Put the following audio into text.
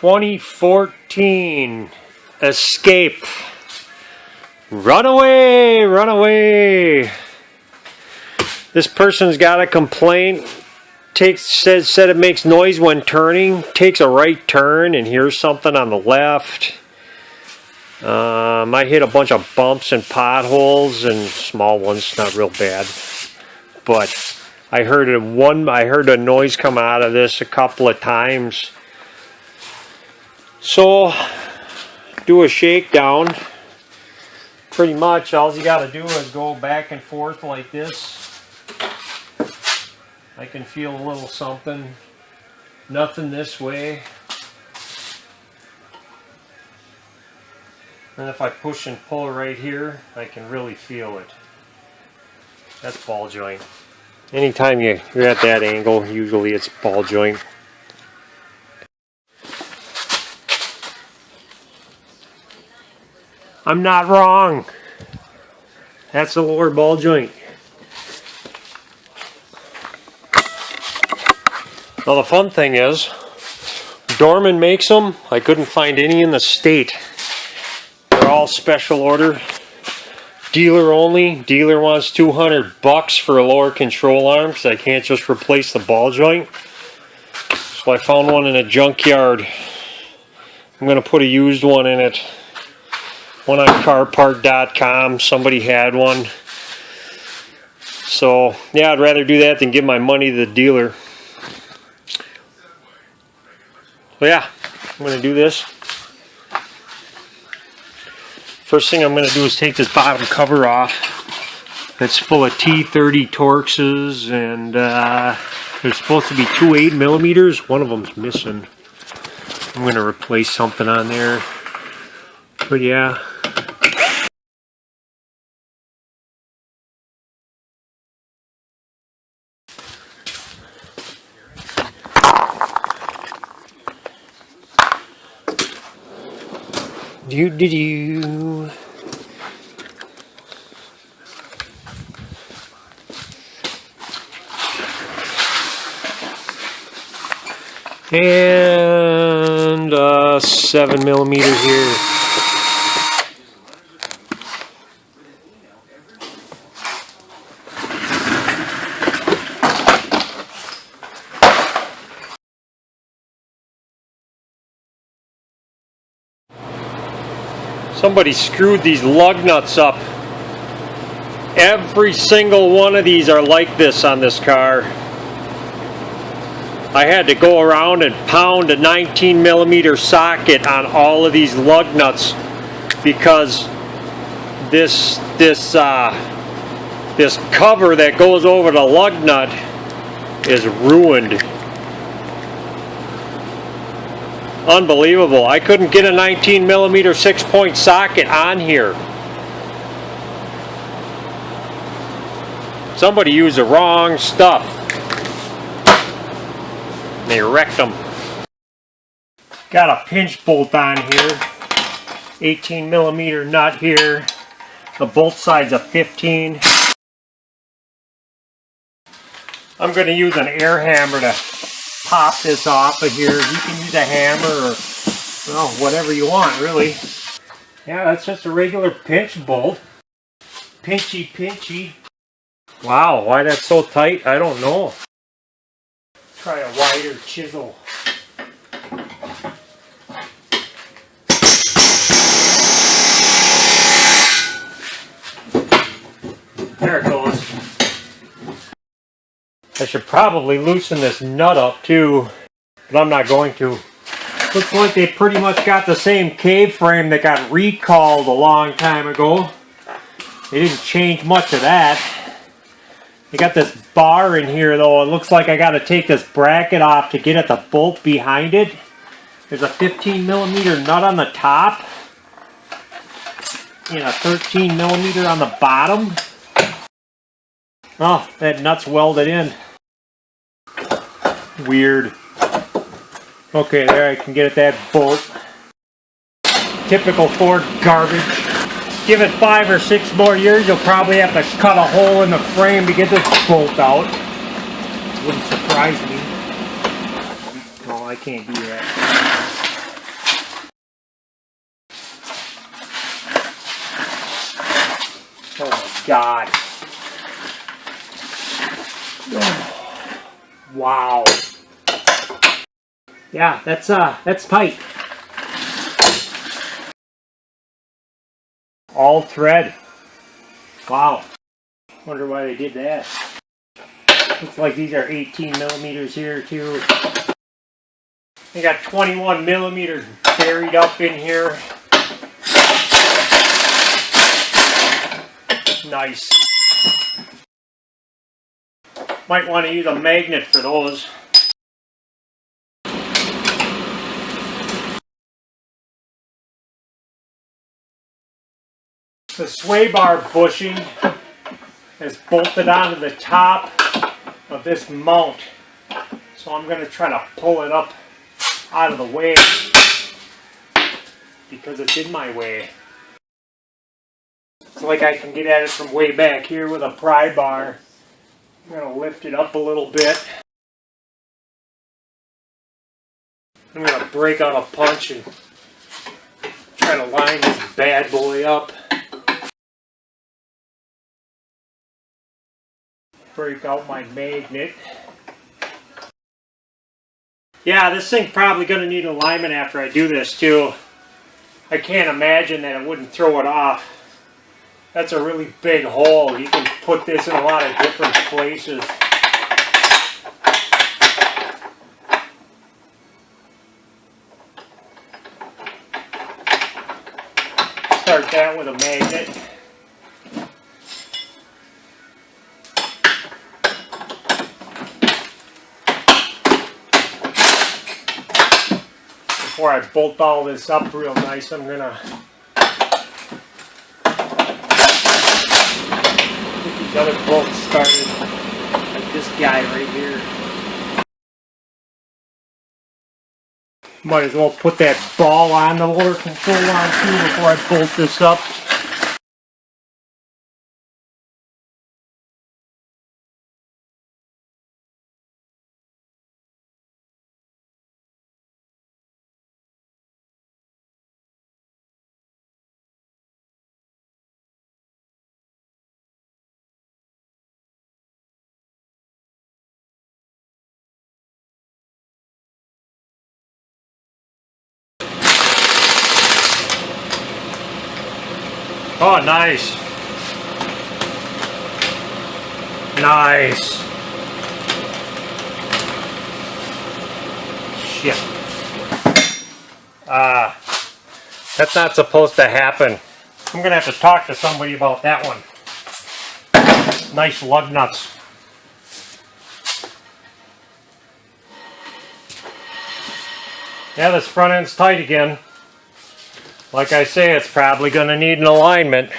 2014 Escape. Run away, run away. This person's got a complaint. Said it makes noise when turning. Takes a right turn and hears something on the left. I hit a bunch of bumps and potholes and small ones, not real bad. But I heard a noise come out of this a couple of times. So, do a shakedown. Pretty much all you got to do is go back and forth like this. I can feel a little something. Nothing this way. And if I push and pull right here, I can really feel it. That's ball joint. Anytime you're at that angle, usually it's ball joint. I'm not wrong. That's the lower ball joint. Now the fun thing is, Dorman makes them. I couldn't find any in the state. They're all special order. Dealer only. Dealer wants $200 for a lower control arm because I can't just replace the ball joint. So I found one in a junkyard. I'm going to put a used one in it. One on carpark.com. Somebody had one. So, yeah, I'd rather do that than give my money to the dealer. So, yeah, I'm going to do this. First thing I'm going to do is take this bottom cover off. It's full of T30 Torxes, and there's supposed to be two 8mm. One of them's missing. I'm going to replace something on there. But yeah. Do. And 7mm here. Somebody screwed these lug nuts up. Every single one of these are like this on this car. I had to go around and pound a 19mm socket on all of these lug nuts because this cover that goes over the lug nut is ruined. Unbelievable. I couldn't get a 19mm 6-point socket on here. Somebody used the wrong stuff. They wrecked them. Got a pinch bolt on here. 18mm nut here. The bolt side's a 15. I'm going to use an air hammer to pop this off of here. You can use a hammer or, well, whatever you want, really. Yeah, that's just a regular pinch bolt. Pinchy, pinchy. Wow, why that's so tight, I don't know. Try a wider chisel. There it goes. I should probably loosen this nut up too, but I'm not going to. Looks like they pretty much got the same cave frame that got recalled a long time ago. They didn't change much of that. They got this bar in here though. It looks like I got to take this bracket off to get at the bolt behind it. There's a 15mm nut on the top and a 13mm on the bottom. Oh, that nut's welded in. Weird. Okay, there I can get at that bolt. Typical Ford garbage. Give it 5 or 6 more years, you'll probably have to cut a hole in the frame to get this bolt out. Wouldn't surprise me. No, I can't do that. God. Wow. Yeah, that's tight. All thread. Wow. Wonder why they did that. Looks like these are 18 millimeters here too. They got 21 millimeters buried up in here. Nice. Might want to use a magnet for those. The sway bar bushing is bolted onto the top of this mount. So I'm going to try to pull it up out of the way because it's in my way. It's like I can get at it from way back here with a pry bar. I'm going to lift it up a little bit. I'm going to break out a punch and try to line this bad boy up. Break out my magnet. Yeah, this thing's probably going to need alignment after I do this too. I can't imagine that it wouldn't throw it off. That's a really big hole. You can put this in a lot of different places. Start that with a magnet. Before I bolt all this up real nice, I'm gonna get these other bolts started, like this guy right here. Might as well put that ball on the motor control on too before I bolt this up. Oh, nice. Nice. Shit. That's not supposed to happen. I'm going to have to talk to somebody about that one. Nice lug nuts. Yeah, this front end's tight again. Like I say, it's probably going to need an alignment.